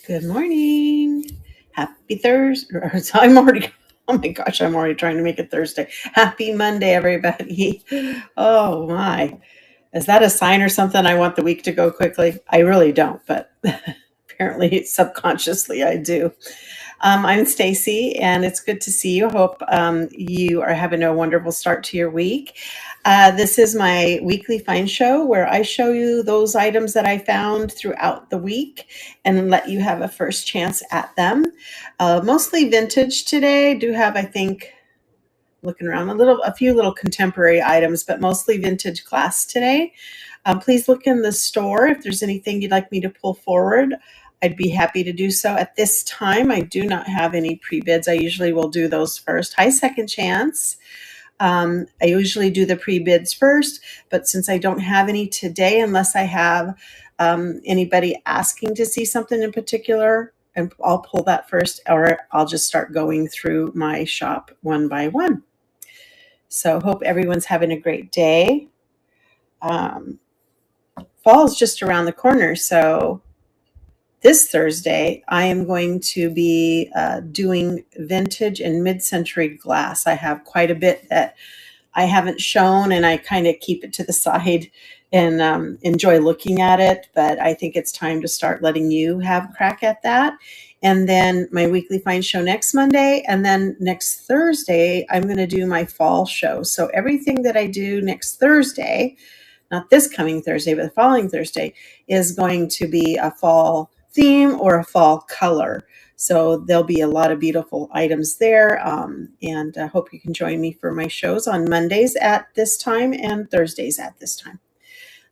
Good morning. Happy Thursday. I'm already, oh my gosh, I'm already trying to make it Thursday. Happy Monday, everybody. Oh my. Is that a sign or something? I want the week to go quickly. I really don't, but apparently subconsciously I do. I'm Stacy, and it's good to see you. Hope you are having a wonderful start to your week. This is my weekly find show where I show you those items that I found throughout the week and let you have a first chance at them. Mostly vintage today. Do have, I think, looking around a few little contemporary items, but mostly vintage glass today. Please look in the store if there's anything you'd like me to pull forward. I'd be happy to do so. At this time, I do not have any pre-bids. I usually will do those first. Hi, Second Chance. I usually do the pre-bids first, but since I don't have any today, unless I have anybody asking to see something in particular, and I'll pull that first, or I'll just start going through my shop one by one. So hope everyone's having a great day. Fall is just around the corner, so this Thursday, I am going to be doing vintage and mid-century glass. I have quite a bit that I haven't shown, and I kind of keep it to the side and enjoy looking at it. But I think it's time to start letting you have a crack at that. And then my weekly find show next Monday. And then next Thursday, I'm going to do my fall show. So everything that I do next Thursday, not this coming Thursday, but the following Thursday, is going to be a fall theme or a fall color. So there'll be a lot of beautiful items there. And I hope you can join me for my shows on Mondays at this time and Thursdays at this time.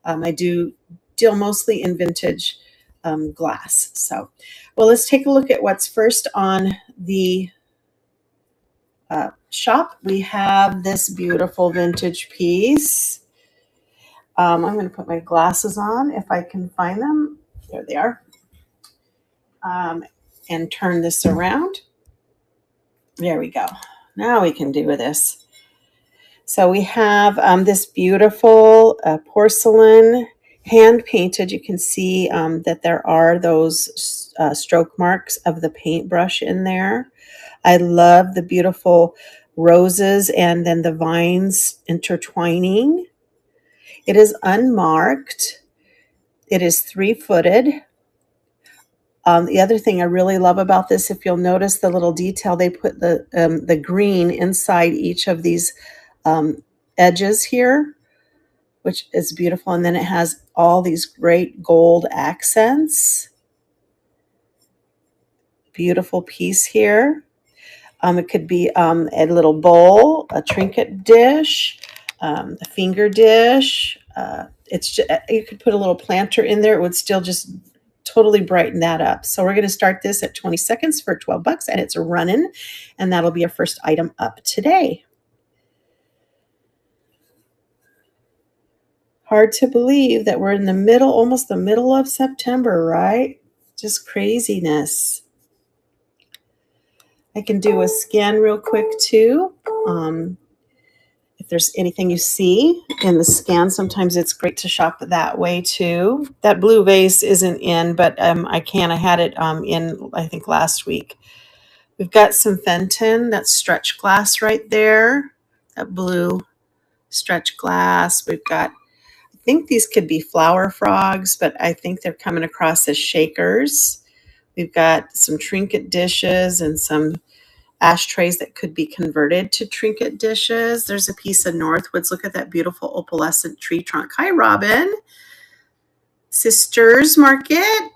I do deal mostly in vintage glass. So, well, let's take a look at what's first on the shop. We have this beautiful vintage piece. I'm going to put my glasses on if I can find them. There they are. And turn this around. There we go. Now we can do this. So we have this beautiful porcelain, hand painted. You can see that there are those stroke marks of the paintbrush in there. I love the beautiful roses and then the vines intertwining. It is unmarked. It is 3-footed. The other thing I really love about this, if you'll notice the little detail, they put the green inside each of these edges here, which is beautiful. And then it has all these great gold accents. Beautiful piece here. It could be a little bowl, a trinket dish, a finger dish. You could put a little planter in there. It would still just totally brighten that up. So we're going to start this at 20 seconds for $12 and it's running, and that'll be our first item up today. Hard to believe that we're in the middle, almost the middle of September, right? Just craziness. I can do a scan real quick too. If there's anything you see in the scan, sometimes it's great to shop that way too. That blue vase isn't in, but I had it in, I think, last week. We've got some Fenton, that's stretch glass right there, that blue stretch glass. We've got, I think these could be flower frogs, but I think they're coming across as shakers. We've got some trinket dishes and some ashtrays that could be converted to trinket dishes. There's a piece of Northwoods. Look at that beautiful opalescent tree trunk. Hi, Robin. Sisters Market.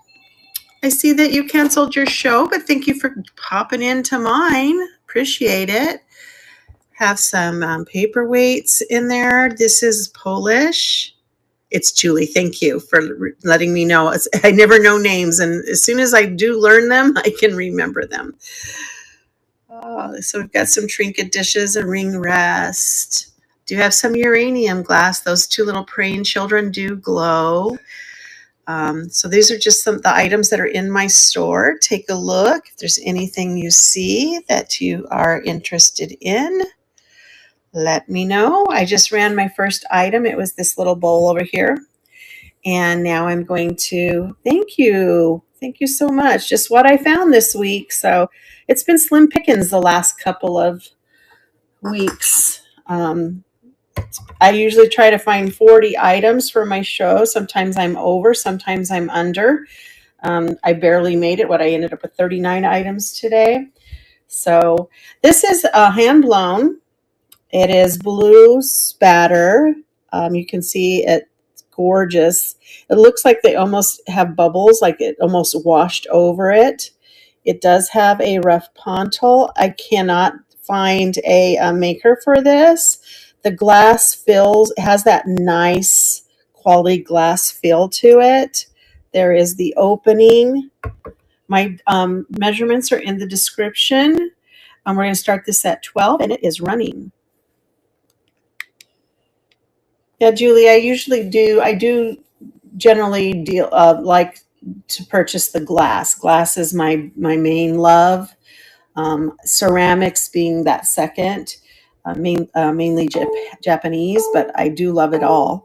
I see that you canceled your show, but thank you for popping into mine. Appreciate it. Have some paperweights in there. This is Polish. It's Julie. Thank you for letting me know. I never know names, and as soon as I do learn them, I can remember them. So we've got some trinket dishes, a ring rest. Do have some uranium glass. Those two little praying children do glow. So these are just some of the items that are in my store. Take a look. If there's anything you see that you are interested in, let me know. I just ran my first item. It was this little bowl over here. And now I'm going to, thank you. Thank you so much. Just what I found this week. So it's been slim pickings the last couple of weeks. I usually try to find 40 items for my show. Sometimes I'm over, sometimes I'm under. I barely made it. I ended up with 39 items today. So this is hand blown. It is blue spatter. You can see it's gorgeous. It looks like they almost have bubbles, like it almost washed over it. It does have a rough pontil. I cannot find a maker for this. The glass has that nice quality glass feel to it. There is the opening. My measurements are in the description. We're going to start this at 12 and it is running. Yeah, Julie, I do generally like to purchase the glass. Glass is my main love. Ceramics being that second, mainly Japanese, but I do love it all.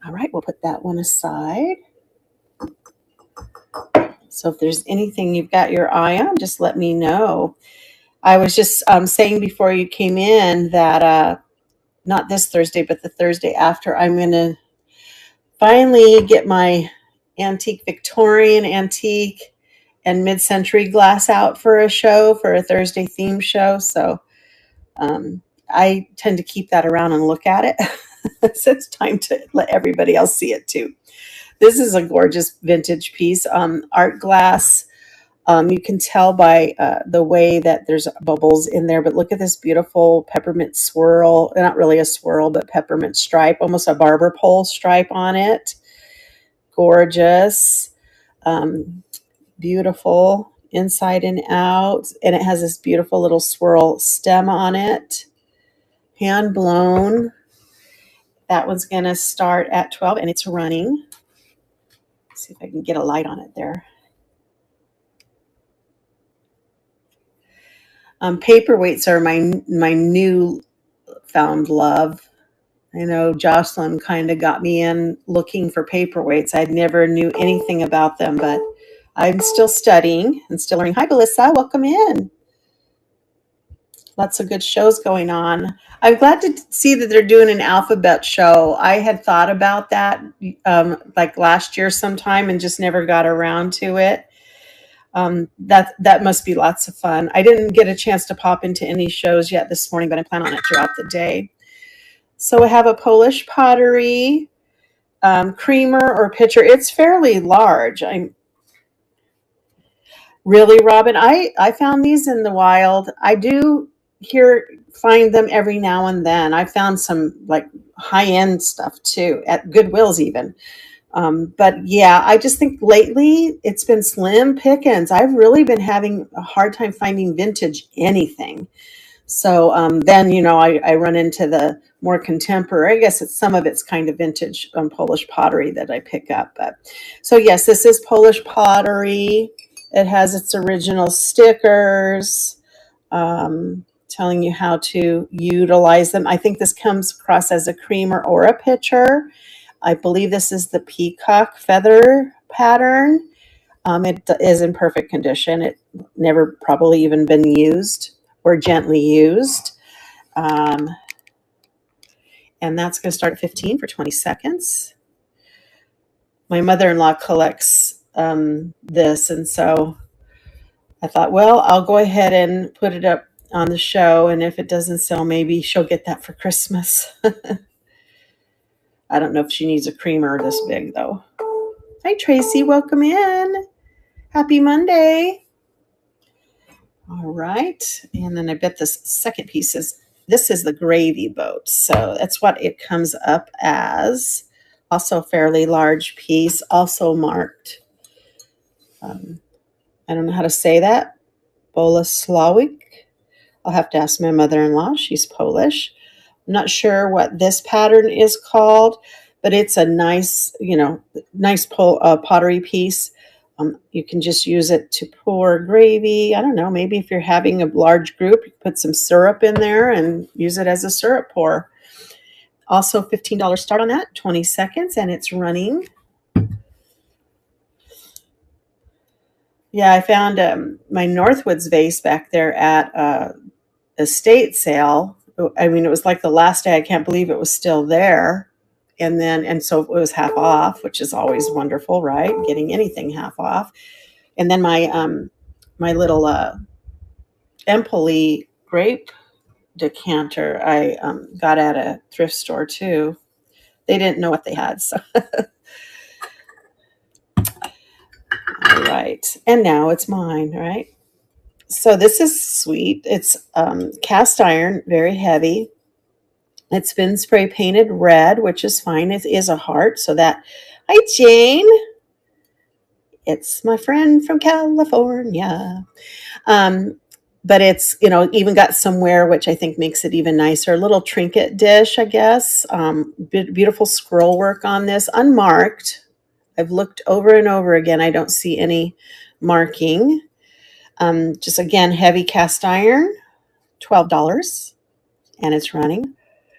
All right, we'll put that one aside. So if there's anything you've got your eye on, just let me know. I was just saying before you came in that not this Thursday, but the Thursday after, I'm going to finally get my Victorian, antique, and mid-century glass out for a Thursday theme show. So I tend to keep that around and look at it. So it's time to let everybody else see it too. This is a gorgeous vintage piece, art glass. You can tell by the way that there's bubbles in there, but look at this beautiful peppermint swirl. Not really a swirl, but peppermint stripe, almost a barber pole stripe on it. Gorgeous. Beautiful inside and out. And it has this beautiful little swirl stem on it. Hand blown. That one's going to start at 12 and it's running. Let's see if I can get a light on it there. Paperweights are my new found love. I know Jocelyn kind of got me in looking for paperweights. I never knew anything about them, but I'm still studying and still learning. Hi, Melissa. Welcome in. Lots of good shows going on. I'm glad to see that they're doing an alphabet show. I had thought about that like last year sometime and just never got around to it. That must be lots of fun. I didn't get a chance to pop into any shows yet this morning, but I plan on it throughout the day. So I have a Polish pottery creamer or pitcher. It's fairly large. I'm really, Robin. I found these in the wild. I do find them every now and then. I found some like high-end stuff too at Goodwill's even. But yeah, I just think lately it's been slim pickings. I've really been having a hard time finding vintage anything. So then, I run into the more contemporary. I guess some of it's kind of vintage Polish pottery that I pick up. But so yes, this is Polish pottery. It has its original stickers telling you how to utilize them. I think this comes across as a creamer or a pitcher. I believe this is the peacock feather pattern. It is in perfect condition. It never probably even been used or gently used. And that's going to start at 15 for 20 seconds. My mother-in-law collects this, and so I thought, well, I'll go ahead and put it up on the show, and if it doesn't sell, maybe she'll get that for Christmas. I don't know if she needs a creamer this big, though. Hi, Tracy. Welcome in. Happy Monday. All right. And then I bet this second piece this is the gravy boat. So that's what it comes up as. Also a fairly large piece, also marked. I don't know how to say that. Bolesławik. I'll have to ask my mother-in-law. She's Polish. I'm not sure what this pattern is called, but it's a nice, pottery piece. You can just use it to pour gravy. I don't know, maybe if you're having a large group, you put some syrup in there and use it as a syrup pour. Also $15 start on that, 20 seconds, and it's running. Yeah, I found my Northwoods vase back there at estate sale. I mean, it was like the last day. I can't believe it was still there. And so it was half off, which is always wonderful, right? Getting anything half off. And then my little Empoli grape decanter I got at a thrift store too. They didn't know what they had, so all right. And now it's mine, right? So this is sweet. It's cast iron, very heavy. It's been spray painted red, which is fine. It is a heart, so that. Hi, Jane. It's my friend from California. Um, but it's, even got somewhere, which I think makes it even nicer. A little trinket dish, I guess. Beautiful scroll work on this, unmarked. I've looked over and over again. I don't see any marking. Just again, heavy cast iron, $12, and it's running.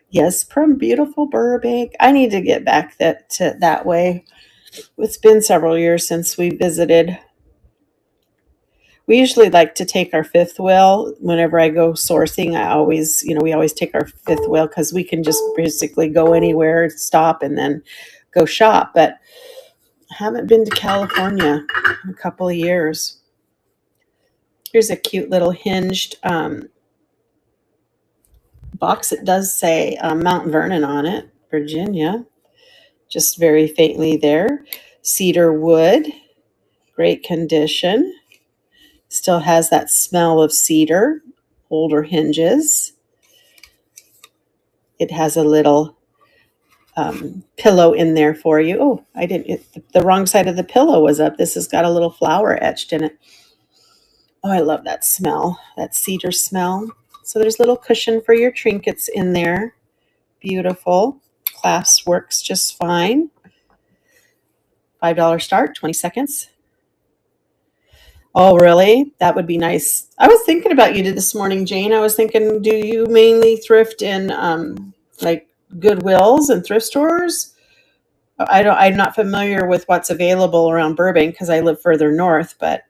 Yes, from beautiful Burbank. I need to get back that way. It's been several years since we visited. We usually like to take our fifth wheel whenever I go sourcing. We always take our fifth wheel because we can just basically go anywhere, stop, and then go shop. But I haven't been to California in a couple of years. Here's a cute little hinged box. It does say Mount Vernon on it, Virginia, just very faintly there. Cedar wood, great condition. Still has that smell of cedar, older hinges. It has a little pillow in there for you. Oh, the wrong side of the pillow was up. This has got a little flower etched in it. Oh, I love that smell, that cedar smell. So there's a little cushion for your trinkets in there. Beautiful. Clasp works just fine. $5 start, 20 seconds. Oh, really? That would be nice. I was thinking about you this morning, Jane. I was thinking, do you mainly thrift in like Goodwills and thrift stores? I'm not familiar with what's available around Burbank because I live further north, but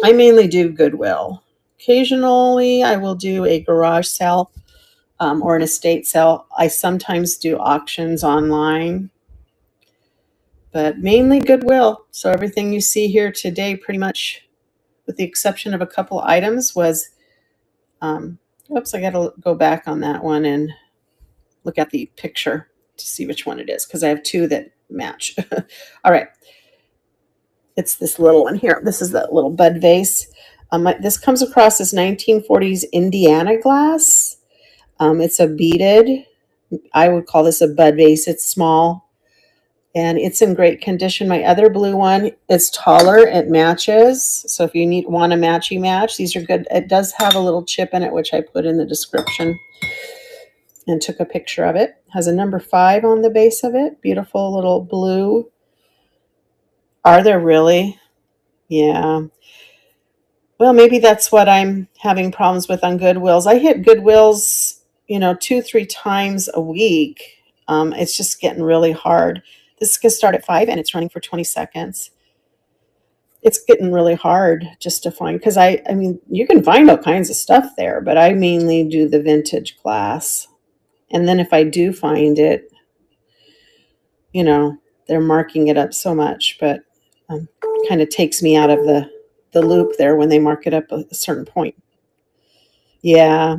I mainly do Goodwill. Occasionally, I will do a garage sale or an estate sale. I sometimes do auctions online, but mainly Goodwill. So everything you see here today, pretty much, with the exception of a couple items, was. Oops, I got to go back on that one and look at the picture to see which one it is because I have two that match. All right. It's this little one here. This is that little bud vase. This comes across as 1940s Indiana glass. It's a beaded. I would call this a bud vase. It's small and it's in great condition. My other blue one is taller. It matches. So if you want a matchy match, these are good. It does have a little chip in it, which I put in the description and took a picture of it. Has a number 5 on the base of it. Beautiful little blue. Are there really? Yeah. Well, maybe that's what I'm having problems with on Goodwills. I hit Goodwills, 2-3 times a week. It's just getting really hard. This is going to start at 5 and it's running for 20 seconds. It's getting really hard just to find, because I mean, you can find all kinds of stuff there, but I mainly do the vintage glass. And then if I do find it, they're marking it up so much, but kind of takes me out of the loop there when they mark it up a certain point. Yeah.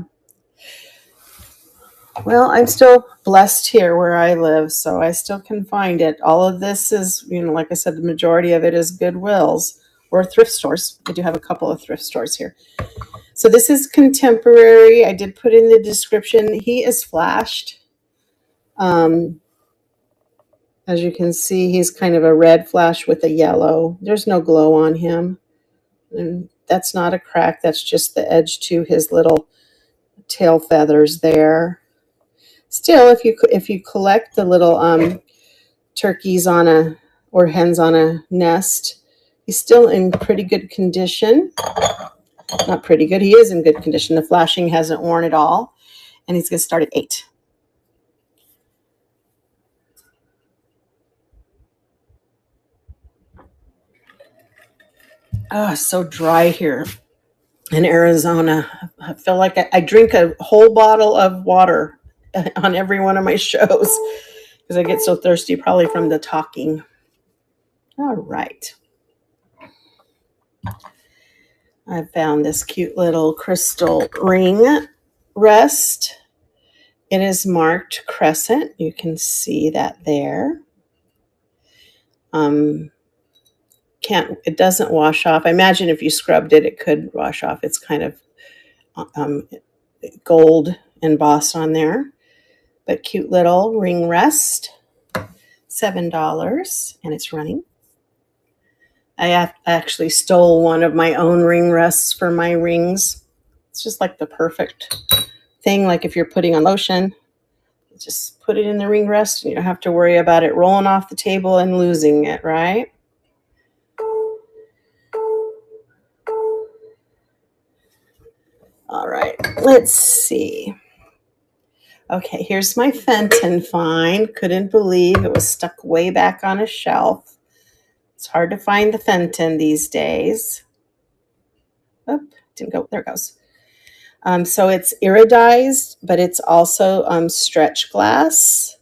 Well, I'm still blessed here where I live, so I still can find it. All of this is, like I said, the majority of it is Goodwills or thrift stores. I do have a couple of thrift stores here. So this is contemporary. I did put in the description. He is flashed. As you can see, he's kind of a red flash with a yellow. There's no glow on him. And that's not a crack. That's just the edge to his little tail feathers there. Still, if you collect the little turkeys or hens on a nest, he's still in pretty good condition. Not pretty good. He is in good condition. The flashing hasn't worn at all. And he's going to start at 8. Oh, it's so dry here in Arizona. I feel like I drink a whole bottle of water on every one of my shows because I get so thirsty, probably from the talking. All right. I found this cute little crystal ring rest. It is marked crescent. You can see that there. It doesn't wash off. I imagine if you scrubbed it, it could wash off. It's kind of um, gold embossed on there. But cute little ring rest, $7, and it's running. I actually stole one of my own ring rests for my rings. It's just like the perfect thing. Like if you're putting on lotion, just put it in the ring rest and you don't have to worry about it rolling off the table and losing it, right? All right, let's see. Okay, here's my Fenton find. Couldn't believe it was stuck way back on a shelf. It's hard to find the Fenton these days. Oh, didn't go. There it goes. So it's iridized, but it's also stretch glass.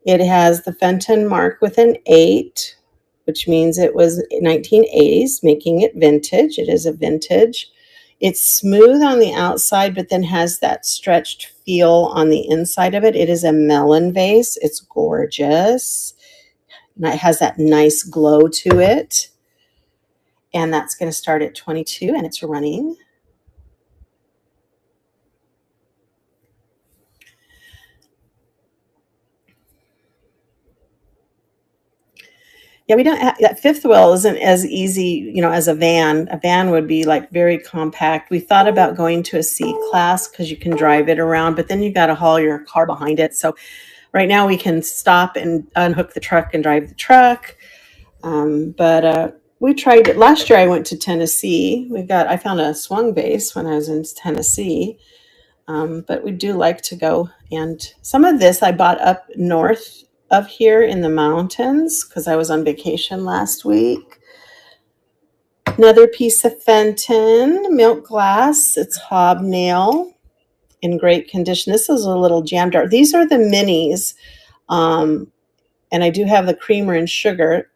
It has the Fenton mark with an 8, which means it was 1980s, making it vintage. It is a vintage. It's smooth on the outside, but then has that stretched feel on the inside of it. It is a melon vase. It's gorgeous. And it has that nice glow to it. And that's going to start at 22, and it's running. Yeah, we don't have that fifth wheel isn't as easy, as a van. A van would be like very compact. We thought about going to a C class because you can drive it around, but then you got to haul your car behind it. So right now we can stop and unhook the truck and drive the truck. But we tried it last year. I went to Tennessee. I found a swung base when I was in Tennessee. But we do like to go. And some of this I bought up north of here in the mountains because I was on vacation last week. Another piece of Fenton milk glass. It's hobnail in great condition. This is a little jam jar. These are the minis. And I do have the creamer and sugar.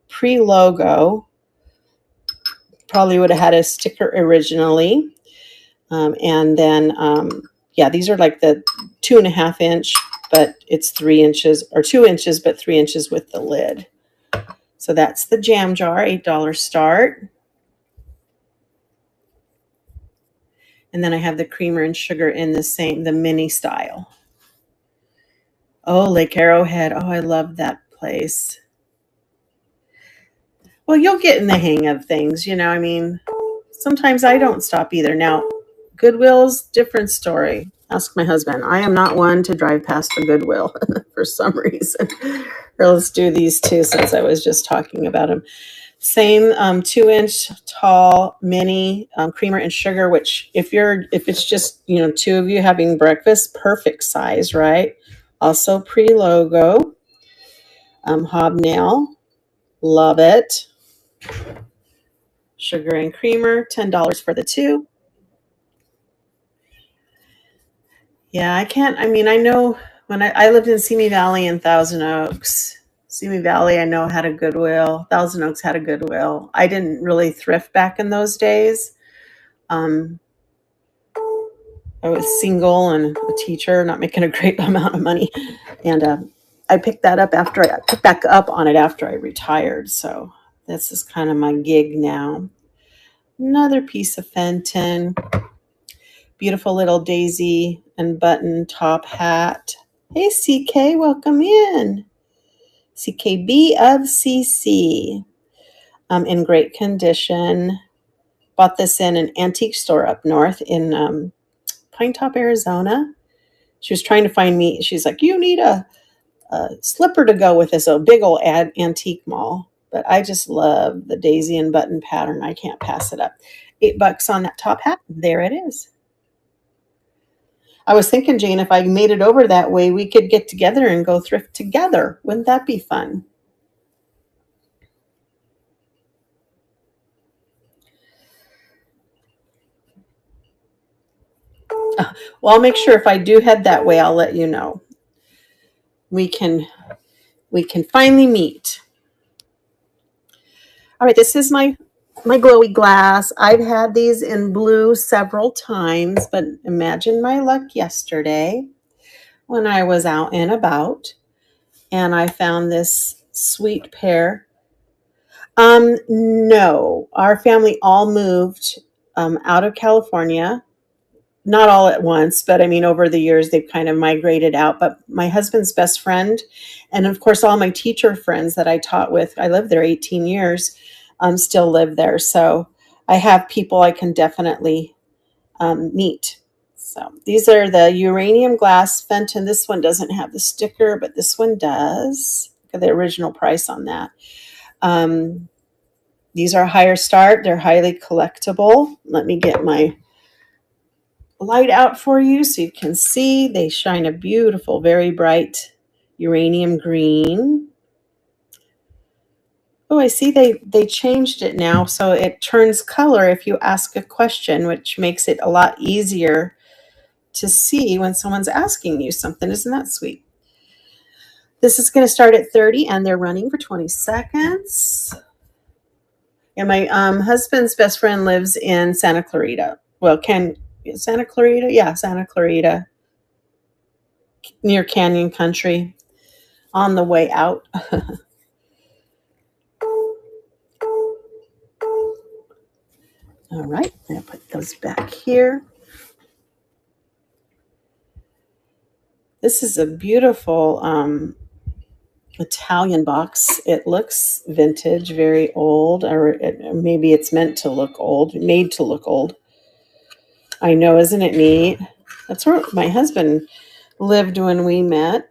Pre-logo. Probably would have had a sticker originally. And then, these are like the 2.5 inch, but it's 3 inches, or 2 inches, but 3 inches with the lid. So that's the jam jar, $8 start. And then I have the creamer and sugar in the mini style. Oh, Lake Arrowhead. Oh, I love that place. Well, you'll get in the hang of things, I mean, sometimes I don't stop either. Now, Goodwill's different story. Ask my husband. I am not one to drive past the Goodwill for some reason. Or let's do these two since I was just talking about them. Same 2-inch tall mini creamer and sugar, which if it's just, two of you having breakfast, perfect size, right? Also pre-logo. Hobnail. Love it. Sugar and creamer, $10 for the two. Yeah, I know when I lived in Simi Valley and Thousand Oaks. Simi Valley, I know, had a Goodwill. Thousand Oaks had a Goodwill. I didn't really thrift back in those days. I was single and a teacher, not making a great amount of money. And I picked that up I picked back up on it after I retired. So this is kind of my gig now. Another piece of Fenton. Beautiful little daisy and button top hat. Hey, CK, welcome in. CKB of CC. In great condition. Bought this in an antique store up north in Pine Top, Arizona. She was trying to find me. She's like, you need a slipper to go with this. A big old antique mall. But I just love the daisy and button pattern. I can't pass it up. $8 on that top hat. There it is. I was thinking, Jane, if I made it over that way, we could get together and go thrift together. Wouldn't that be fun? Well, I'll make sure if I do head that way, I'll let you know. We can finally meet. All right, this is my glowy glass. I've had these in blue several times, but imagine my luck yesterday when I was out and about and I found this sweet pair. No, our family all moved out of California. Not all at once, but I mean, over the years, they've kind of migrated out. But my husband's best friend, and of course, all my teacher friends that I taught with, I lived there 18 years, still live there. So I have people I can definitely meet. So these are the uranium glass Fenton. This one doesn't have the sticker, but this one does. Look at the original price on that. Um, these are a higher start. They're highly collectible. Let me get my light out for you so you can see. They shine a beautiful, very bright uranium green. Oh, I see they changed it now, so it turns color if you ask a question, which makes it a lot easier to see when someone's asking you something. Isn't that sweet? This is going to start at 30 and they're running for 20 seconds. And my husband's best friend lives in Santa Clarita. Well, Santa Clarita? Yeah, Santa Clarita, near Canyon Country, on the way out. All right, I'm going to put those back here. This is a beautiful Italian box. It looks vintage, very old, or maybe it's meant to look old, made to look old. I know, isn't it neat? That's where my husband lived when we met,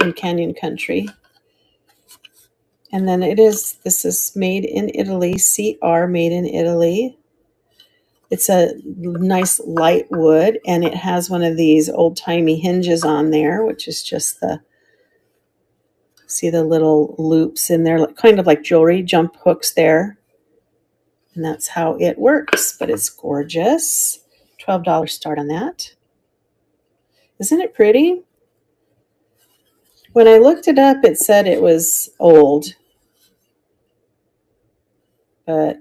in Canyon Country. And then this is made in Italy, CR, made in Italy. It's a nice light wood, and it has one of these old-timey hinges on there, which is just see the little loops in there, kind of like jewelry, jump hooks there. And that's how it works, but it's gorgeous. $12 start on that. Isn't it pretty? When I looked it up, it said it was old. But,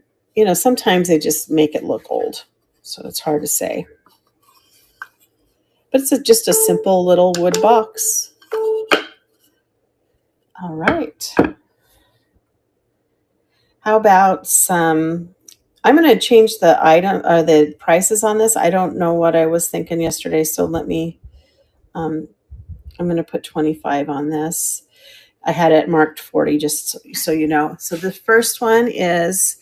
sometimes they just make it look old. So it's hard to say. But it's just a simple little wood box. All right. How about I'm going to change the the prices on this. I don't know what I was thinking yesterday, so let me, I'm going to put 25 on this. I had it marked 40, just so you know. So the first one is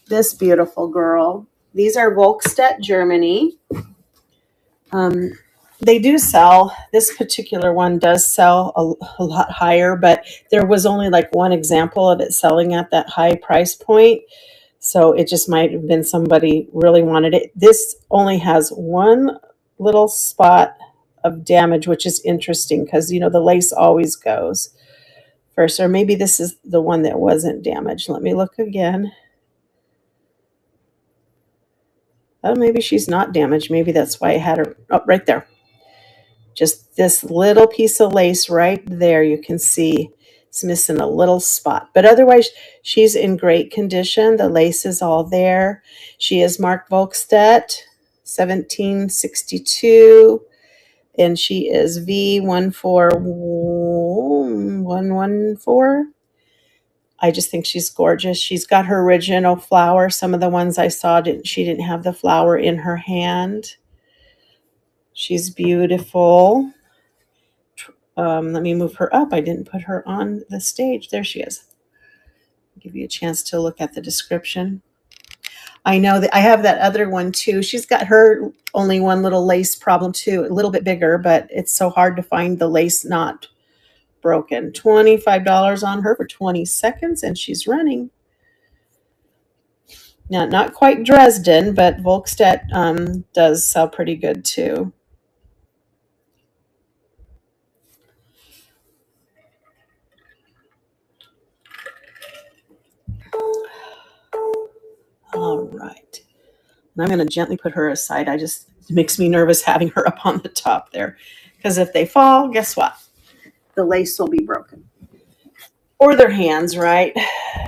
this beautiful girl. These are Volkstedt, Germany. They do sell, this particular one does sell a lot higher, but there was only like one example of it selling at that high price point. So it just might have been somebody really wanted it. This only has one little spot of damage, which is interesting because, the lace always goes first. Or maybe this is the one that wasn't damaged. Let me look again. Oh, maybe she's not damaged. Maybe that's why I had her. Oh, right there. Just this little piece of lace right there. You can see it's missing a little spot. But otherwise, she's in great condition. The lace is all there. She is marked Volkstedt, 1762. And she is V14114. I just think she's gorgeous. She's got her original flower. Some of the ones I saw, she didn't have the flower in her hand. She's beautiful. Let me move her up. I didn't put her on the stage. There she is. I'll give you a chance to look at the description. I know that I have that other one too. She's got her only one little lace problem too, a little bit bigger, but it's so hard to find the lace not broken. $25 on her for 20 seconds, and she's running. Now, not quite Dresden, but Volkstedt does sell pretty good too. All right. And I'm going to gently put her aside. It makes me nervous having her up on the top there. Because if they fall, guess what? The lace will be broken. Or their hands, right?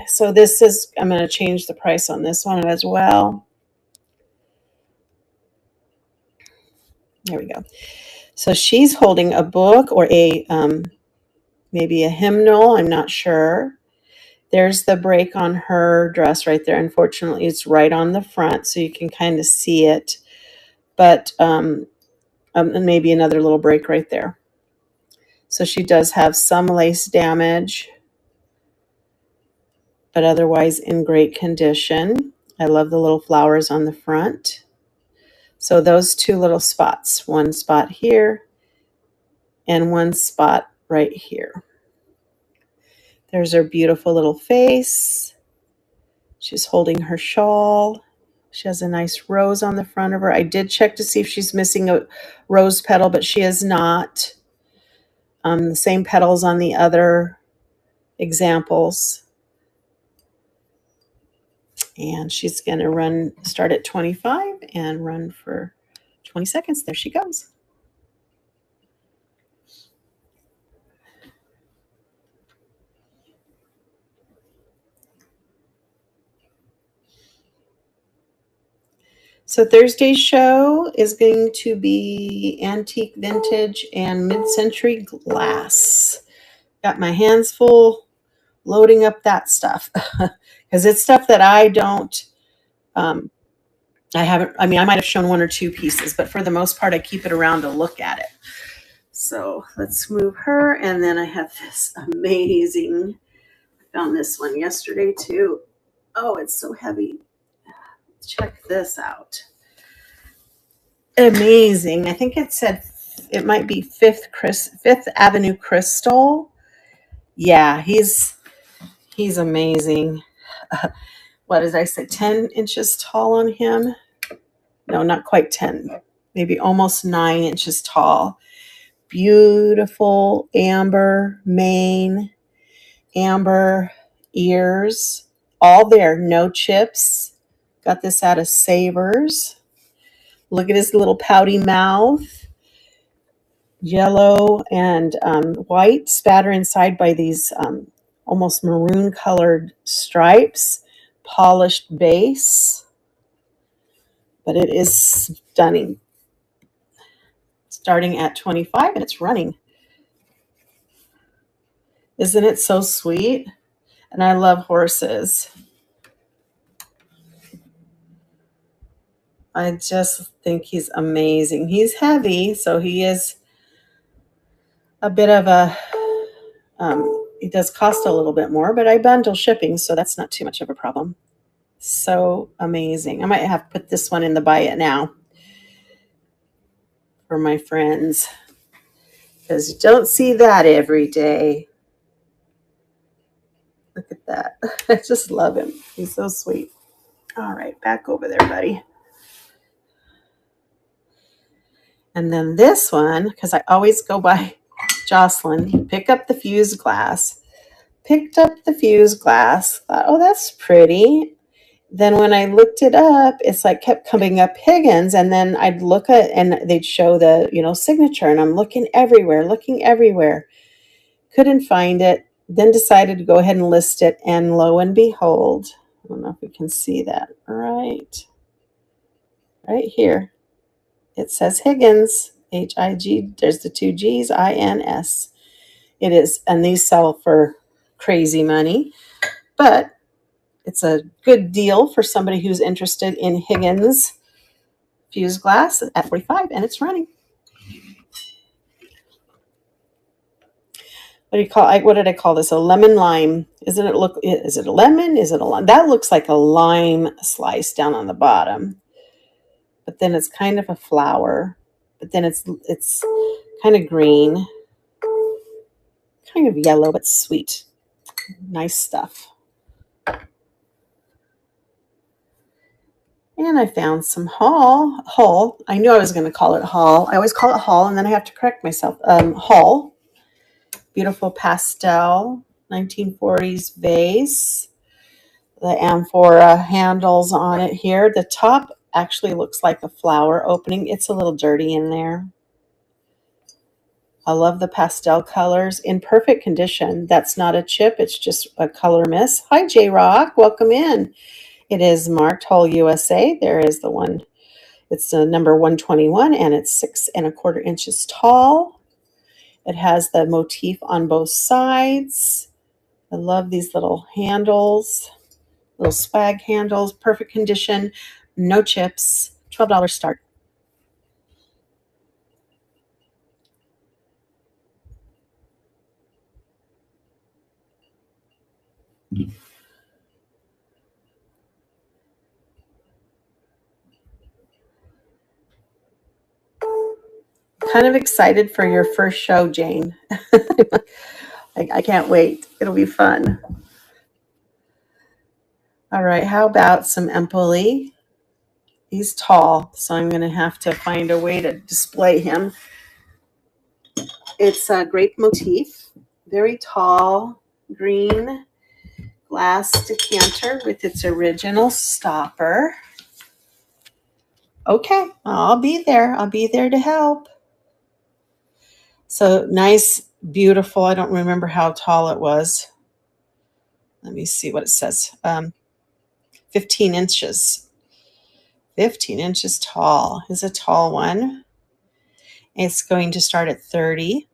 So I'm going to change the price on this one as well. There we go. So she's holding a book or maybe a hymnal. I'm not sure. There's the break on her dress right there. Unfortunately, it's right on the front, so you can kind of see it. But and maybe another little break right there. So she does have some lace damage, but otherwise in great condition. I love the little flowers on the front. So those two little spots, one spot here and one spot right here. There's her beautiful little face. She's holding her shawl. She has a nice rose on the front of her. I did check to see if she's missing a rose petal, but she is not. The same petals on the other examples. And she's going to start at 25 and run for 20 seconds. There she goes. So Thursday's show is going to be antique, vintage, and mid-century glass. Got my hands full loading up that stuff because it's stuff that I don't, I might have shown one or two pieces, but for the most part, I keep it around to look at it. So let's move her. And then I have this amazing, I found this one yesterday too. Oh, it's so heavy. Check this out. Amazing. I think it said it might be Fifth Avenue Crystal. Yeah, he's amazing. What did I say? 10 inches tall on him? No, not quite 10. Maybe almost 9 inches tall. Beautiful amber mane, amber ears, all there, no chips. Got this out of Savers. Look at his little pouty mouth. Yellow and white spatter inside by these almost maroon colored stripes. Polished base. But it is stunning. Starting at 25 and it's running. Isn't it so sweet? And I love horses. I just think he's amazing. He's heavy, so he is a bit of a, he does cost a little bit more, but I bundle shipping, so that's not too much of a problem. So amazing. I might have to put this one in the buy it now for my friends, because you don't see that every day. Look at that. I just love him. He's so sweet. All right, back over there, buddy. And then this one, because I always go by Jocelyn, pick up the fused glass. Picked up the fused glass. Thought, oh, that's pretty. Then when I looked it up, it's like kept coming up Higgins, and then I'd look at and they'd show the signature, and I'm looking everywhere. Couldn't find it. Then decided to go ahead and list it, and lo and behold, I don't know if we can see that right here. It says Higgins, H-I-G. There's the 2 G's, I-N-S. It is, and these sell for crazy money, but it's a good deal for somebody who's interested in Higgins fused glass at 45, and it's running. What did I call this? A lemon lime. Is it a lemon? Is it a lime? That looks like a lime slice down on the bottom. But then it's kind of a flower. But then it's kind of green. Kind of yellow, but sweet. Nice stuff. And I found some Hull. I knew I was going to call it Hull. I always call it Hull, and then I have to correct myself. Hull. Beautiful pastel, 1940s vase. The amphora handles on it here. The top actually looks like a flower opening. It's a little dirty in there. I love the pastel colors in perfect condition. That's not a chip, it's just a color miss. Hi, J Rock. Welcome in. It is marked Whole USA. There is the one. It's the number 121 and it's 6¼ inches tall. It has the motif on both sides. I love these little handles, little swag handles, perfect condition, no chips, $12 start. Kind of excited for your first show, Jane. I can't wait. It'll be fun. All right, how about some Empoli? He's tall, so I'm going to have to find a way to display him. It's a grape motif, very tall, green glass decanter with its original stopper. Okay, I'll be there. I'll be there to help. So nice, beautiful. I don't remember how tall it was. Let me see what it says. 15 inches. 15 inches tall is a tall one. It's going to start at 30.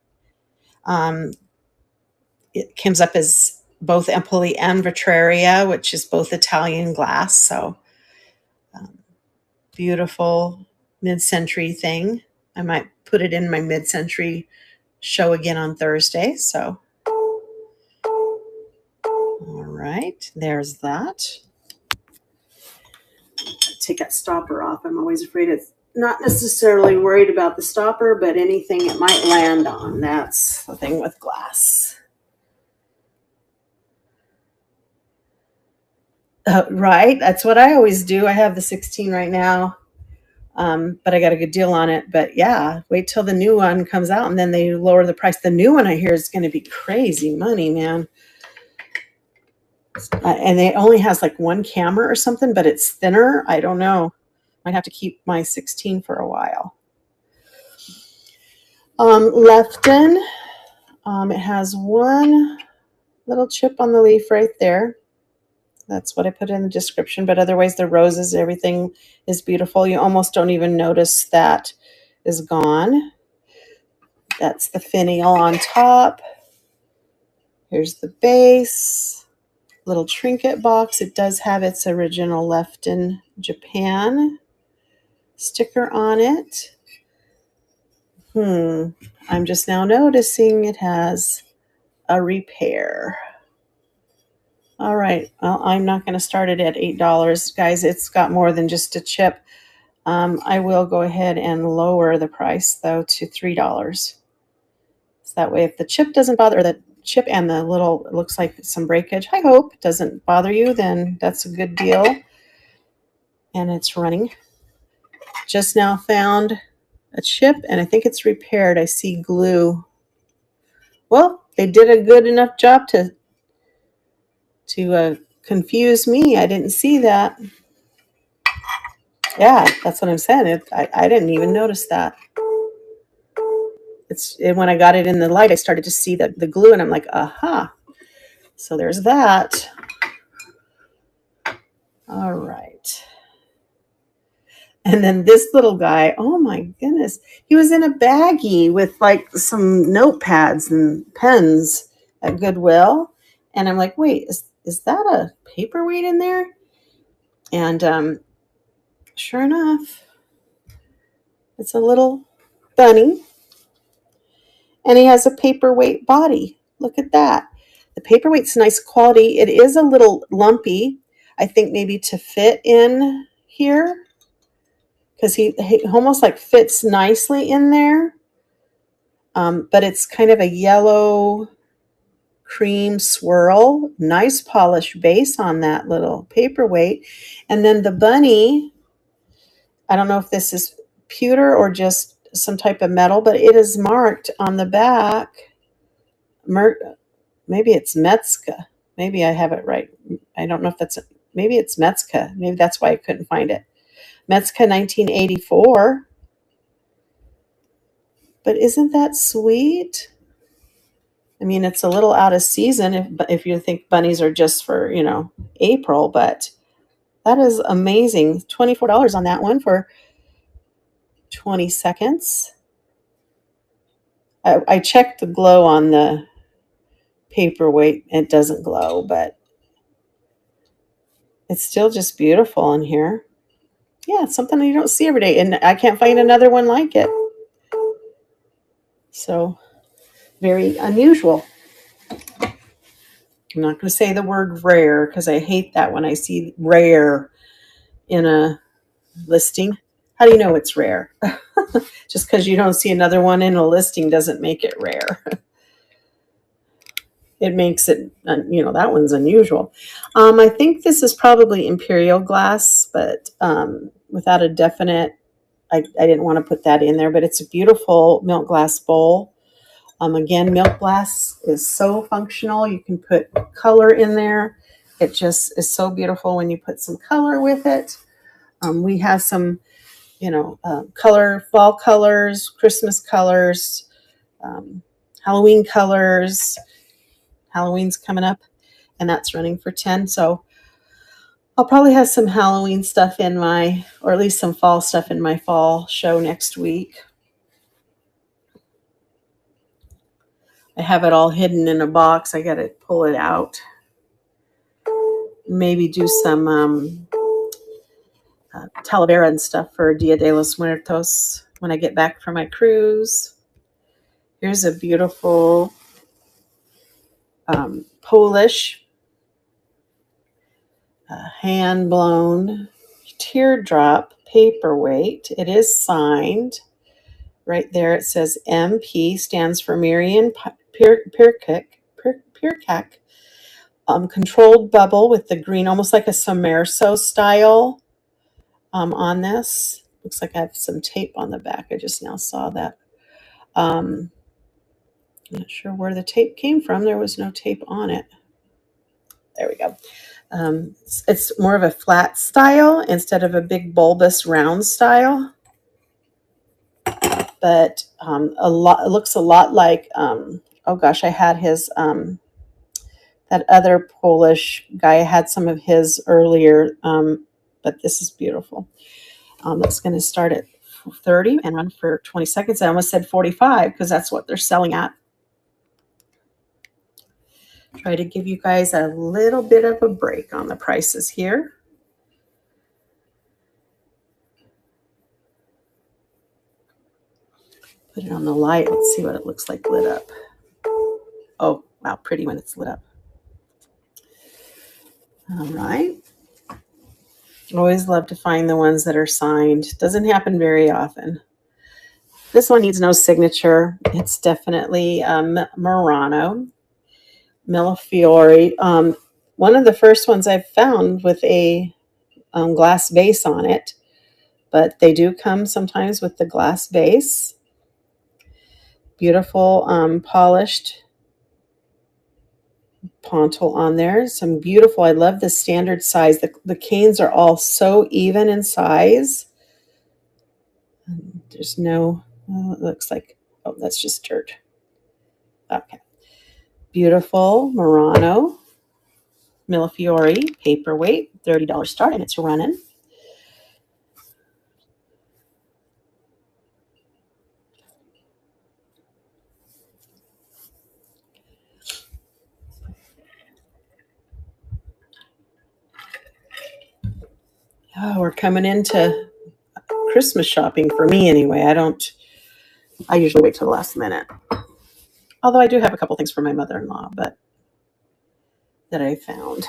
It comes up as both Empoli and Vitraria, which is both Italian glass. So beautiful mid-century thing. I might put it in my mid-century show again on Thursday. So, all right, there's that. Take that stopper off. I'm always afraid it's not necessarily worried about the stopper, but anything it might land on. That's the thing with glass. Right. That's what I always do. I have the 16 right now, but I got a good deal on it. But yeah, wait till the new one comes out and then they lower the price. The new one I hear is going to be crazy money, man. And it only has like one camera or something, but it's thinner. I don't know. Might have to keep my 16 for a while. Lefton, it has one little chip on the leaf right there. That's what I put in the description, but otherwise the roses, everything is beautiful. You almost don't even notice that is gone. That's the finial on top. Here's the base, little trinket box. It does have its original Lefton Japan sticker on it. I'm just now noticing it has a repair. All right, well, I'm not going to start it at $8. Guys, it's got more than just a chip. I will go ahead and lower the price, though, to $3. So that way, if the chip doesn't bother, or the chip and the little, it looks like some breakage, I hope, doesn't bother you, then that's a good deal. And it's running. Just now found a chip, and I think it's repaired. I see glue. Well, they did a good enough job to confuse me. I didn't see that. Yeah, that's what I'm saying. I didn't even notice that. When I got it in the light, I started to see the glue, and I'm like, aha. So there's that. All right. And then this little guy, oh my goodness, he was in a baggie with like some notepads and pens at Goodwill. And I'm like, wait, is that a paperweight in there? And sure enough, it's a little bunny. And he has a paperweight body. Look at that. The paperweight's nice quality. It is a little lumpy, I think maybe to fit in here, because he almost like fits nicely in there. But it's kind of a yellow cream swirl. Nice polished base on that little paperweight. And then the bunny, I don't know if this is pewter or just some type of metal, but it is marked on the back. Maybe it's Metzka. Maybe I have it right. I don't know if maybe it's Metzka. Maybe that's why I couldn't find it. Metzka 1984. But isn't that sweet? I mean, it's a little out of season if you think bunnies are just for, April, but that is amazing. $24 on that one for 20 seconds. I checked the glow on the paperweight. It doesn't glow, but it's still just beautiful in here. Yeah, it's something you don't see every day, and I can't find another one like it. So, very unusual. I'm not going to say the word rare because I hate that when I see rare in a listing. How do you know it's rare? Just because you don't see another one in a listing doesn't make it rare. It makes it, that one's unusual. I think this is probably imperial glass, but without a definite, I didn't want to put that in there, but it's a beautiful milk glass bowl. Again, milk glass is so functional. You can put color in there. It just is so beautiful when you put some color with it. We have some, fall colors, Christmas colors, Halloween colors. Halloween's coming up, and that's running for 10. So I'll probably have some Halloween stuff or at least some fall stuff in my fall show next week. I have it all hidden in a box. I got to pull it out. Maybe do some Talavera and stuff for Dia de los Muertos when I get back from my cruise. Here's a beautiful Polish hand-blown teardrop paperweight. It is signed. Right there it says MP, stands for Marion Pirkak. Controlled bubble with the green, almost like a Sommerso style on this. Looks like I have some tape on the back. I just now saw that. I'm not sure where the tape came from. There was no tape on it. There we go. It's more of a flat style instead of a big bulbous round style. But it looks a lot like, oh gosh, I had his, that other Polish guy. I had some of his earlier, but this is beautiful. It's going to start at 30 and run for 20 seconds. I almost said 45 because that's what they're selling at. Try to give you guys a little bit of a break on the prices here. Put it on the light. Let's see what it looks like lit up. Oh, wow, pretty when it's lit up. All right. Always love to find the ones that are signed. Doesn't happen very often. This one needs no signature. It's definitely Murano. Millefiori. One of the first ones I've found with a glass base on it, but they do come sometimes with the glass base. Beautiful polished pontil on there. Some beautiful, I love the standard size. The canes are all so even in size. There's no, it looks like, oh, that's just dirt. Okay. Beautiful Murano Millefiori paperweight, $30 start, and it's running. Oh, we're coming into Christmas shopping for me anyway. I usually wait till the last minute. Although I do have a couple things for my mother-in-law, but that I found.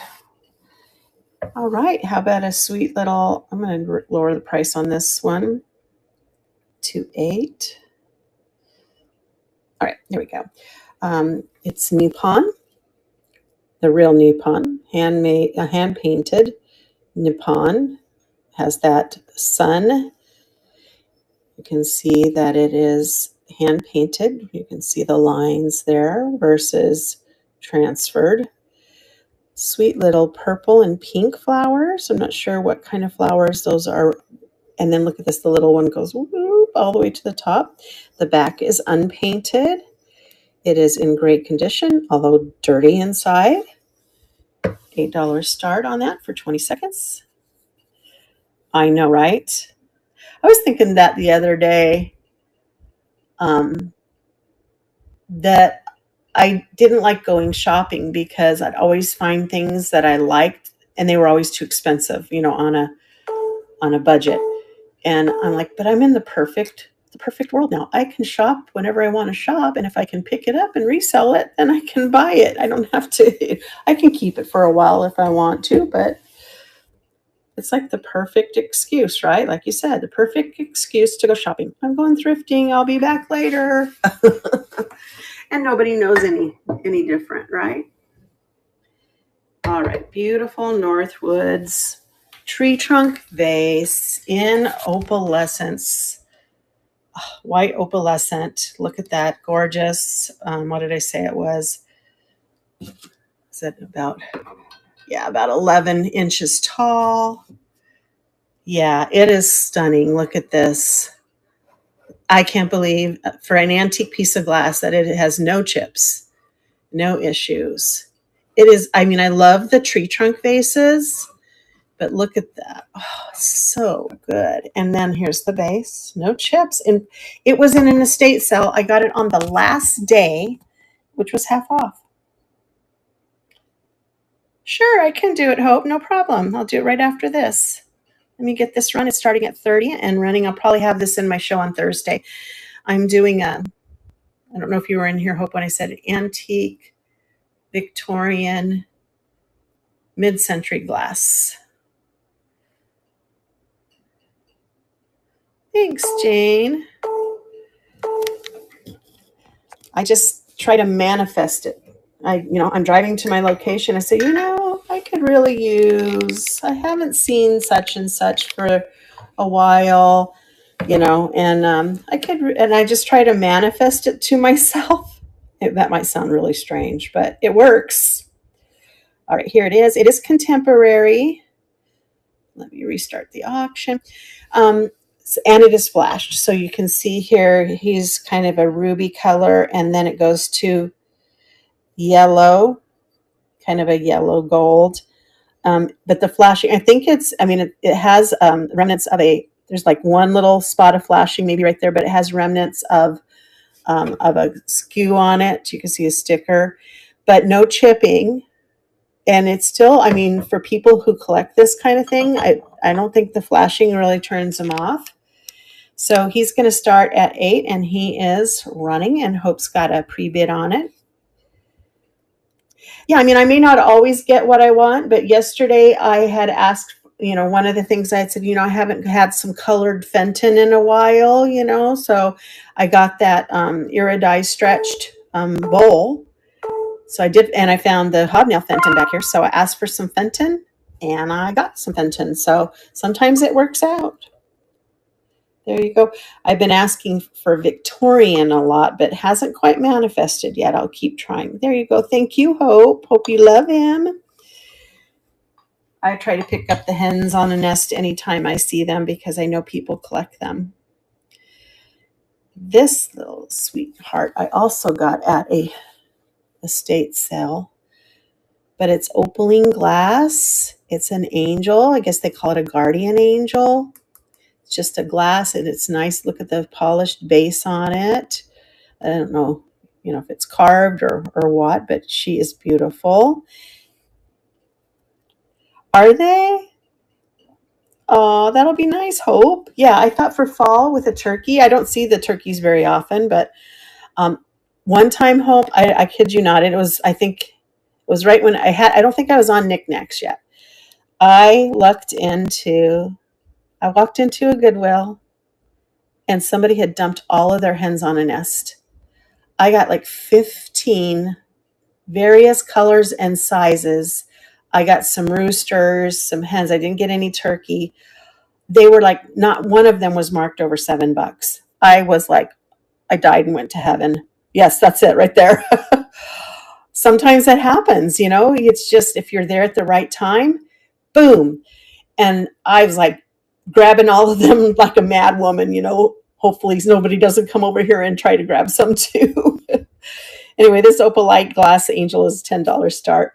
All right, how about a sweet little, I'm going to lower the price on this one to $8. All right, there we go. It's Nippon, the real Nippon, handmade, hand-painted Nippon. Has that sun. You can see that it is hand-painted. You can see the lines there versus transferred. Sweet little purple and pink flowers. I'm not sure what kind of flowers those are And then look at this, the little one goes whoop, all the way to the top. The back is unpainted. It is in great condition, although dirty inside. $8 start on that for 20 seconds. I know, right? I was thinking that the other day, that I didn't like going shopping because I'd always find things that I liked and they were always too expensive, on a budget. And I'm like, but I'm in the perfect world now. I can shop whenever I want to shop, and if I can pick it up and resell it, then I can buy it. I don't have to. I can keep it for a while if I want to, but it's like the perfect excuse, right? Like you said, the perfect excuse to go shopping. I'm going thrifting. I'll be back later. And nobody knows any different, right? All right, beautiful Northwoods tree trunk vase in opalescence. Oh, white opalescent. Look at that. Gorgeous. What did I say it was? Is it about 11 inches tall? Yeah, it is stunning. Look at this. I can't believe for an antique piece of glass that it has no chips, no issues. It is, I love the tree trunk vases, but look at that. Oh, so good. And then here's the base, no chips. And it was in an estate sale. I got it on the last day, which was half off. Sure, I can do it, Hope. No problem. I'll do it right after this. Let me get this run. It's starting at 30 and running. I'll probably have this in my show on Thursday. I'm doing I don't know if you were in here, Hope, when I said antique Victorian mid-century glass. Thanks, Jane. I just try to manifest it. I'm driving to my location. I say, I could really use, I haven't seen such and such for a while, and I just try to manifest it to myself. That might sound really strange, but it works. All right, here it is. It is contemporary. Let me restart the auction. And it is flashed. So you can see here, he's kind of a ruby color, and then it goes to yellow, kind of a yellow gold. But the flashing, I think it has remnants of there's like one little spot of flashing maybe right there, but it has remnants of a skew on it. You can see a sticker, but no chipping. And it's still, for people who collect this kind of thing, I don't think the flashing really turns them off. So he's going to start at 8, and he is running, and Hope's got a pre-bid on it. Yeah, I may not always get what I want, but yesterday I had asked, one of the things I had said, I haven't had some colored Fenton in a while, so I got that iridized stretched bowl. So I did, and I found the hobnail Fenton back here. So I asked for some Fenton, and I got some Fenton. So sometimes it works out. There you go. I've been asking for Victorian a lot, but hasn't quite manifested yet. I'll keep trying. There you go. Thank you, Hope. Hope you love him. I try to pick up the hens on a nest anytime I see them because I know people collect them. This little sweetheart I also got at a estate sale, but it's opaline glass. It's an angel. I guess they call it a guardian angel. It's just a glass, and it's nice. Look at the polished base on it. I don't know, if it's carved or what, but she is beautiful. Are they? Oh, that'll be nice, Hope. Yeah, I thought for fall with a turkey. I don't see the turkeys very often, but one time, Hope, I kid you not, I think it was right when I don't think I was on knickknacks yet. I walked into a Goodwill, and somebody had dumped all of their hens on a nest. I got like 15 various colors and sizes. I got some roosters, some hens. I didn't get any turkey. They were like, not one of them was marked over $7. I was like, I died and went to heaven. Yes, that's it right there. Sometimes that happens, it's just if you're there at the right time, boom. And I was like grabbing all of them like a mad woman, Hopefully nobody doesn't come over here and try to grab some too. Anyway, this opalite glass angel is $10 start.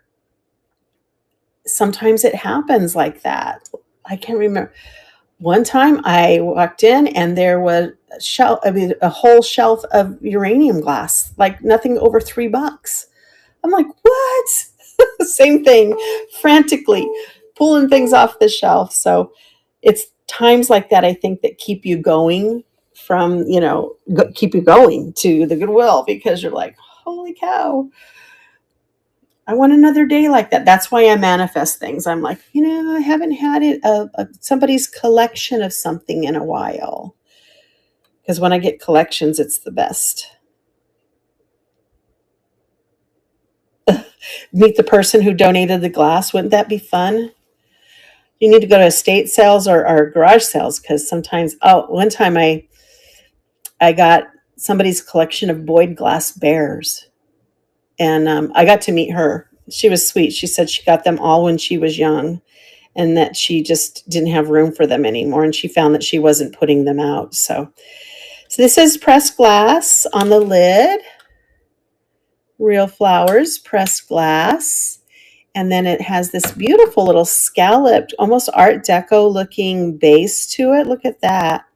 Sometimes it happens like that. I can't remember. One time I walked in and there was a whole shelf of uranium glass, like nothing over $3. I'm like, what? Same thing, frantically pulling things off the shelf. So it's times like that, I think, that keep you going keep you going to the Goodwill, because you're like, holy cow, I want another day like that. That's why I manifest things. I'm like, I haven't had somebody's collection of something in a while. Because when I get collections, it's the best. Meet the person who donated the glass. Wouldn't that be fun? You need to go to estate sales or garage sales, because sometimes, one time I got somebody's collection of Boyd glass bears. And I got to meet her. She was sweet. She said she got them all when she was young and that she just didn't have room for them anymore. And she found that she wasn't putting them out. So this is pressed glass on the lid. Real flowers, pressed glass. And then it has this beautiful little scalloped, almost Art Deco looking base to it. Look at that.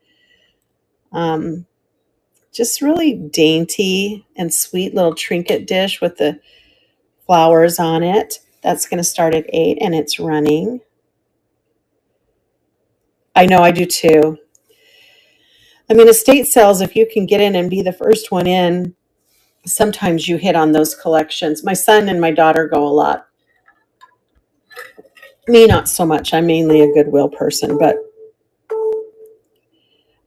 Just really dainty and sweet little trinket dish with the flowers on it. That's going to start at 8 and it's running. I know, I do too. I mean, estate sales, if you can get in and be the first one in, sometimes you hit on those collections. My son and my daughter go a lot. Me, not so much. I'm mainly a Goodwill person, but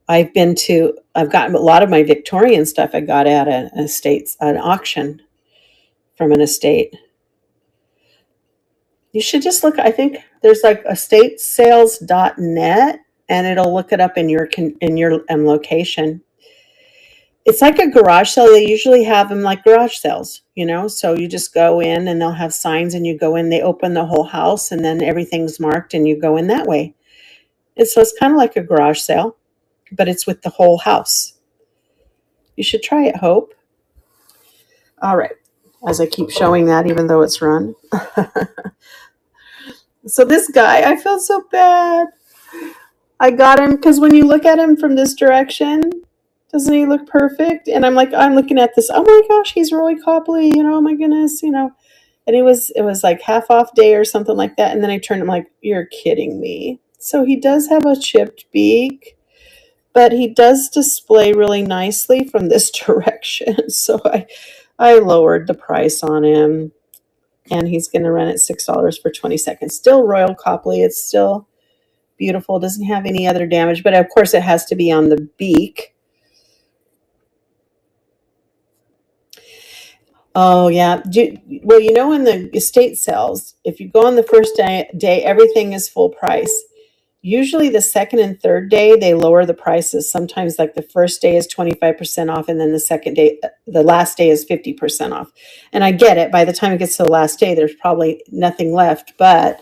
I've gotten a lot of my Victorian stuff I got at an auction from an estate. You should just look. I think there's like estatesales.net, and it'll look it up in your location. It's like a garage sale. They usually have them like garage sales, so you just go in and they'll have signs and you go in, they open the whole house and then everything's marked and you go in that way. And so it's kind of like a garage sale, but it's with the whole house. You should try it, Hope. All right. As I keep showing that, even though it's run. So this guy, I feel so bad. I got him because when you look at him from this direction, doesn't he look perfect? And I'm looking at this. Oh my gosh, he's Roy Copley. Oh my goodness, And it was like half off day or something like that. And then I turned, I'm like, you're kidding me. So he does have a chipped beak, but he does display really nicely from this direction. So I lowered the price on him, and he's going to run at $6 for 20 seconds. Still Royal Copley. It's still beautiful. It doesn't have any other damage, but of course it has to be on the beak. Oh, yeah. Well, in the estate sales, if you go on the first day, everything is full price. Usually the second and third day, they lower the prices. Sometimes like the first day is 25% off, and then the last day is 50% off. And I get it. By the time it gets to the last day, there's probably nothing left. But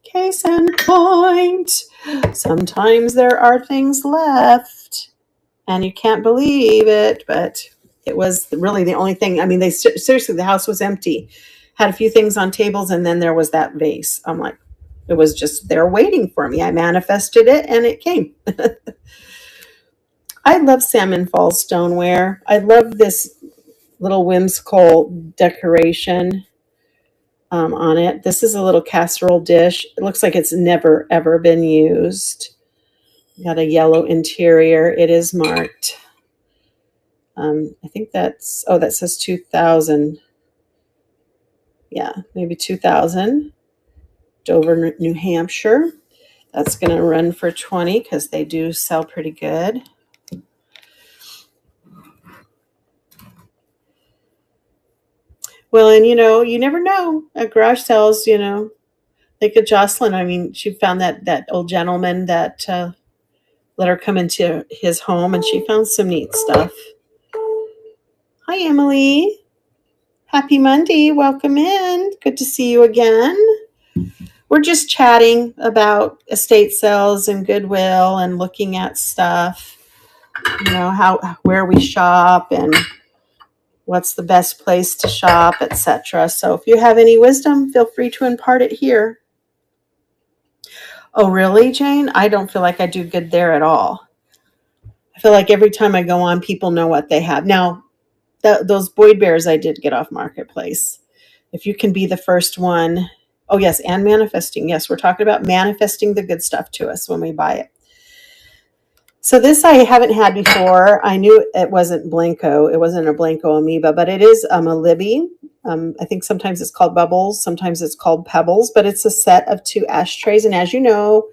case in point, sometimes there are things left, and you can't believe it, but it was really the only thing. I mean, seriously, the house was empty. Had a few things on tables, and then there was that vase. I'm like, it was just there waiting for me. I manifested it, and it came. I love Salmon Falls stoneware. I love this little whimsical decoration on it. This is a little casserole dish. It looks like it's never, ever been used. Got a yellow interior. It is marked. I think that says 2000. Yeah, maybe 2000. Dover, New Hampshire. That's going to run for 20 because they do sell pretty good. Well, and you never know at garage sales, like at Jocelyn. I mean, she found that old gentleman that let her come into his home, and she found some neat stuff. Hi, Emily. Happy Monday. Welcome in. Good to see you again. we're just chatting about estate sales and Goodwill and looking at stuff, where we shop and what's the best place to shop, etc. So if you have any wisdom, feel free to impart it here. Oh, really, Jane? I don't feel like I do good there at all. I feel like every time I go on, people know what they have. Now, those Boyd Bears I did get off Marketplace. If you can be the first one. Oh, yes, and manifesting. Yes, we're talking about manifesting the good stuff to us when we buy it. So this I haven't had before. I knew it wasn't Blanco. It wasn't a Blanco amoeba, but it is a Libby. I think sometimes it's called Bubbles. Sometimes it's called Pebbles, but it's a set of 2 ashtrays. And as you know,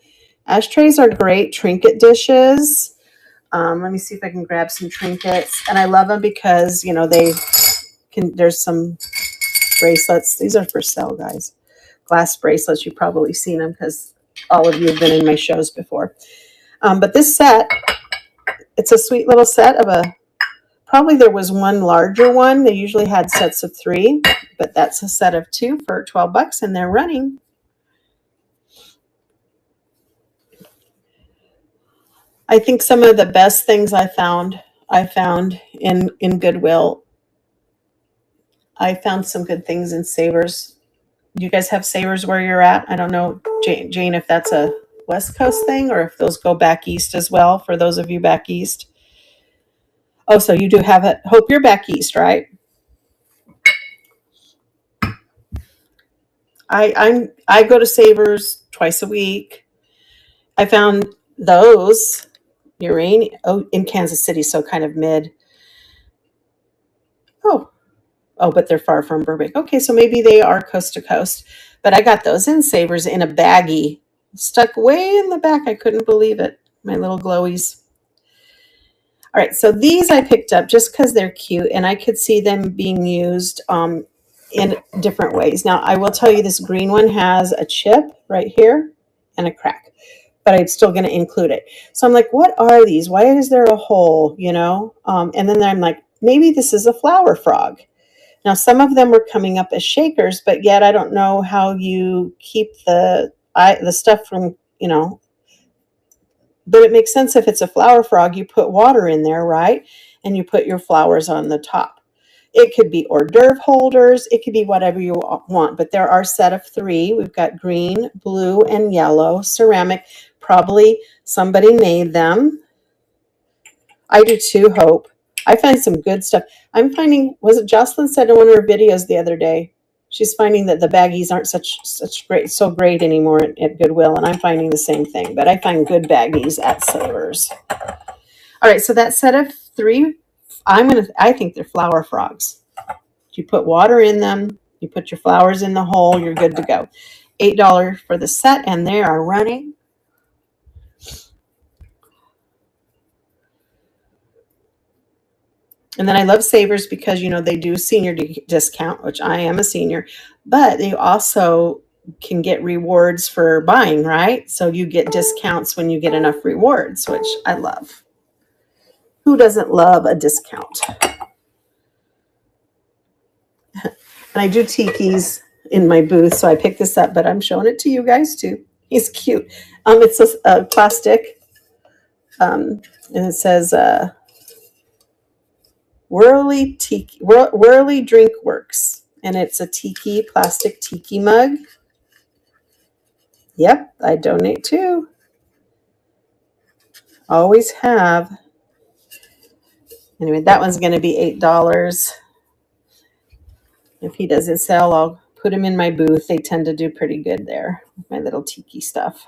ashtrays are great trinket dishes. Let me see if I can grab some trinkets. And I love them because, there's some bracelets. These are for sale, guys. Glass bracelets. You've probably seen them because all of you have been in my shows before. But this set, it's a sweet little set of probably there was one larger one. They usually had sets of 3, but that's a set of 2 for $12 and they're running. I think some of the best things I found in Goodwill. I found some good things in Savers. You guys have Savers where you're at? I don't know, Jane, if that's a West Coast thing or if those go back east as well for those of you back east. Oh, so you do have it. Hope you're back east, right? I go to Savers twice a week. I found those in Kansas City, so kind of mid. Oh, but they're far from Burbank. Okay, so maybe they are coast to coast. But I got those in Savers in a baggie, stuck way in the back. I couldn't believe it. My little glowies. All right, so these I picked up just because they're cute, and I could see them being used in different ways. Now, I will tell you this green one has a chip right here and a crack, but I'm still going to include it. So I'm like, what are these? Why is there a hole, And then I'm like, maybe this is a flower frog. Now, some of them were coming up as shakers, but yet I don't know how you keep the stuff from, but it makes sense if it's a flower frog, you put water in there, right? And you put your flowers on the top. It could be hors d'oeuvre holders. It could be whatever you want, but there are a set of 3. We've got green, blue, and yellow ceramic. Probably somebody made them. I do too, Hope. I find some good stuff. I'm finding, was it Jocelyn said in one of her videos the other day, she's finding that the baggies aren't so great anymore at Goodwill, and I'm finding the same thing. But I find good baggies at Savers. All right, so that set of 3, I think they're flower frogs. You put water in them, you put your flowers in the hole, you're good to go. $8 for the set, and they are running. And then I love Savers because, they do senior discount, which I am a senior, but they also can get rewards for buying, right? So you get discounts when you get enough rewards, which I love. Who doesn't love a discount? And I do tikis in my booth, so I picked this up, but I'm showing it to you guys too. He's cute. It's a plastic, and it says Whirly Drink Works, and it's a plastic tiki mug. Yep, I donate too. Always have. Anyway, that one's going to be $8. If he doesn't sell, I'll put him in my booth. They tend to do pretty good there with my little tiki stuff.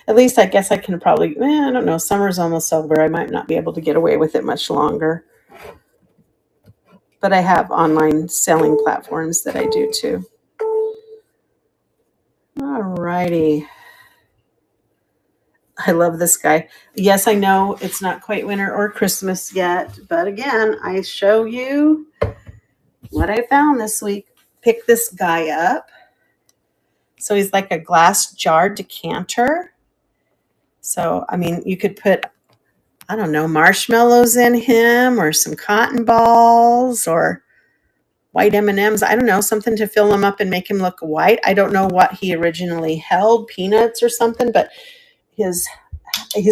At least I guess I can probably, I don't know, summer's almost over. I might not be able to get away with it much longer. But I have online selling platforms that I do too. All righty. I love this guy. Yes, I know it's not quite winter or Christmas yet, but again, I show you what I found this week. Pick this guy up. So he's like a glass jar decanter. So, you could put, I don't know, marshmallows in him or some cotton balls or white M&Ms. I don't know, something to fill him up and make him look white. I don't know what he originally held, peanuts or something, but he's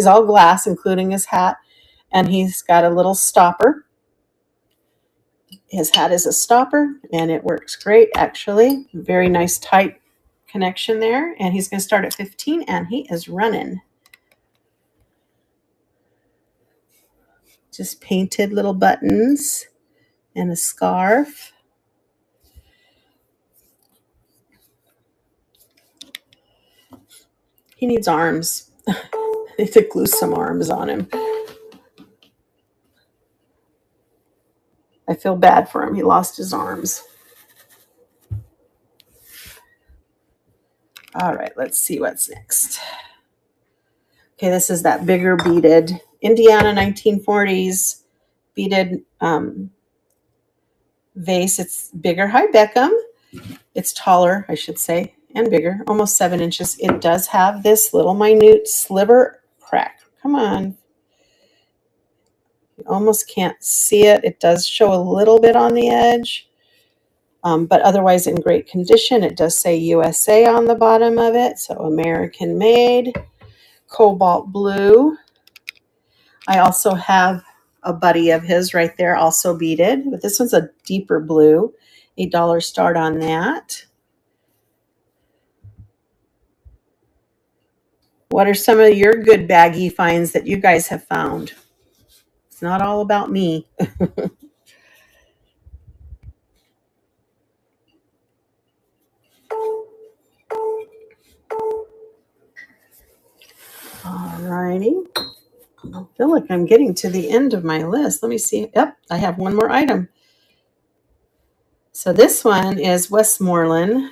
all glass, including his hat, and he's got a little stopper. His hat is a stopper, and it works great, actually. Very nice, tight connection there. And he's going to start at 15, and he is running. Just painted little buttons and a scarf. He needs arms. I need to glue some arms on him. I feel bad for him. He lost his arms. All right, let's see what's next. Okay, this is that bigger beaded Indiana 1940s beaded vase. It's bigger. Hi, Beckham. It's taller, I should say, and bigger, almost 7 inches. It does have this little minute sliver crack. Come on. You almost can't see it. It does show a little bit on the edge, but otherwise in great condition. It does say USA on the bottom of it, so American made. Cobalt blue. I also have a buddy of his right there, also beaded, but this one's a deeper blue. $8 start on that. What are some of your good baggy finds that you guys have found? It's not all about me. All righty. I feel like I'm getting to the end of my list. Let me see. Yep, I have one more item. So this one is Westmoreland.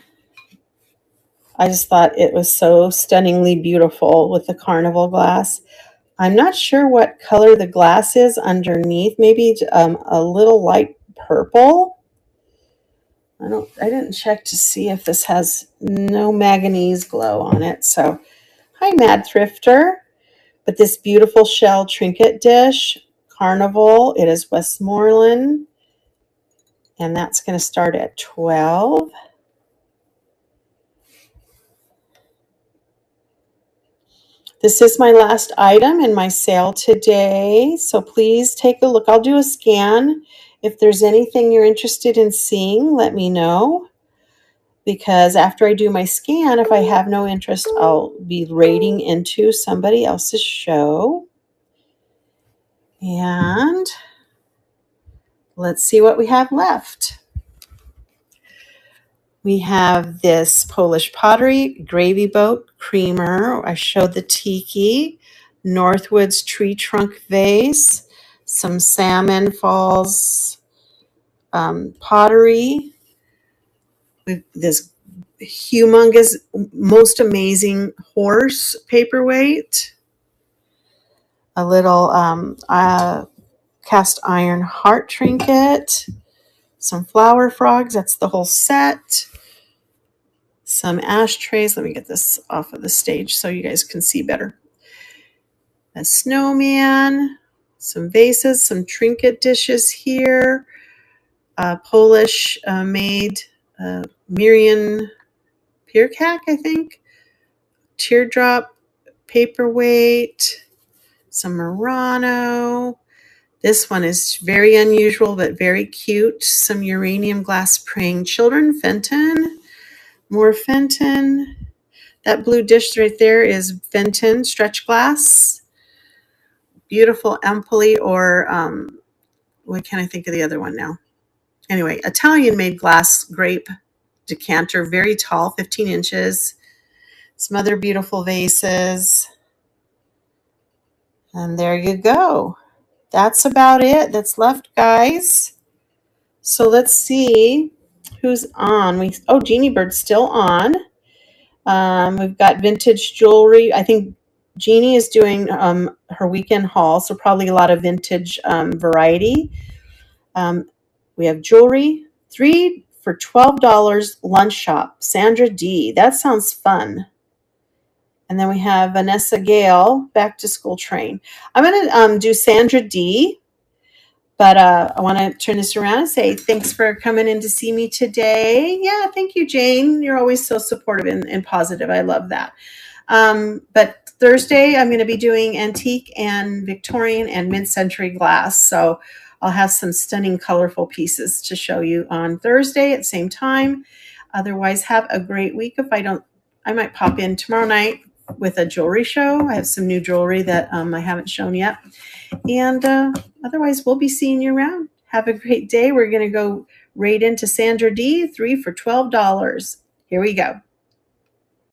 I just thought it was so stunningly beautiful with the carnival glass. I'm not sure what color the glass is underneath. Maybe a little light purple. I didn't check to see if this has no manganese glow on it. So, hi, Mad Thrifter. But this beautiful shell trinket dish, Carnival, it is Westmoreland. And that's going to start at 12. This is my last item in my sale today, so please take a look. I'll do a scan. If there's anything you're interested in seeing, let me know. Because after I do my scan, if I have no interest, I'll be raiding into somebody else's show. And let's see what we have left. We have this Polish pottery, gravy boat, creamer. I showed the tiki, Northwoods tree trunk vase, some Salmon Falls pottery, with this humongous, most amazing horse paperweight, a little cast iron heart trinket, some flower frogs. That's the whole set. Some ashtrays. Let me get this off of the stage so you guys can see better. A snowman, some vases, some trinket dishes here. Polish made Miriam Pierkak, I think. Teardrop paperweight. Some Murano. This one is very unusual but very cute. Some uranium glass praying children. Fenton. More Fenton. That blue dish right there is Fenton stretch glass. Beautiful Empoli, or what can I think of the other one now? Anyway, Italian made glass grape decanter, very tall, 15 inches. Some other beautiful vases. And there you go. That's about it that's left, guys. So let's see who's on. Jeannie Bird's still on. We've got vintage jewelry. I think Jeannie is doing her weekend haul, so probably a lot of vintage variety. We have jewelry, 3 for $12, lunch shop, Sandra D. That sounds fun. And then we have Vanessa Gale, back to school train. I'm going to do Sandra D. But I want to turn this around and say thanks for coming in to see me today. Yeah, thank you, Jane. You're always so supportive and positive. I love that. But Thursday, I'm going to be doing antique and Victorian and mid-century glass. So I'll have some stunning, colorful pieces to show you on Thursday at the same time. Otherwise, have a great week. If I don't, I might pop in tomorrow night with a jewelry show. I have some new jewelry that I haven't shown yet. And otherwise, we'll be seeing you around. Have a great day. We're going to go right into Sandra D, 3 for $12. Here we go.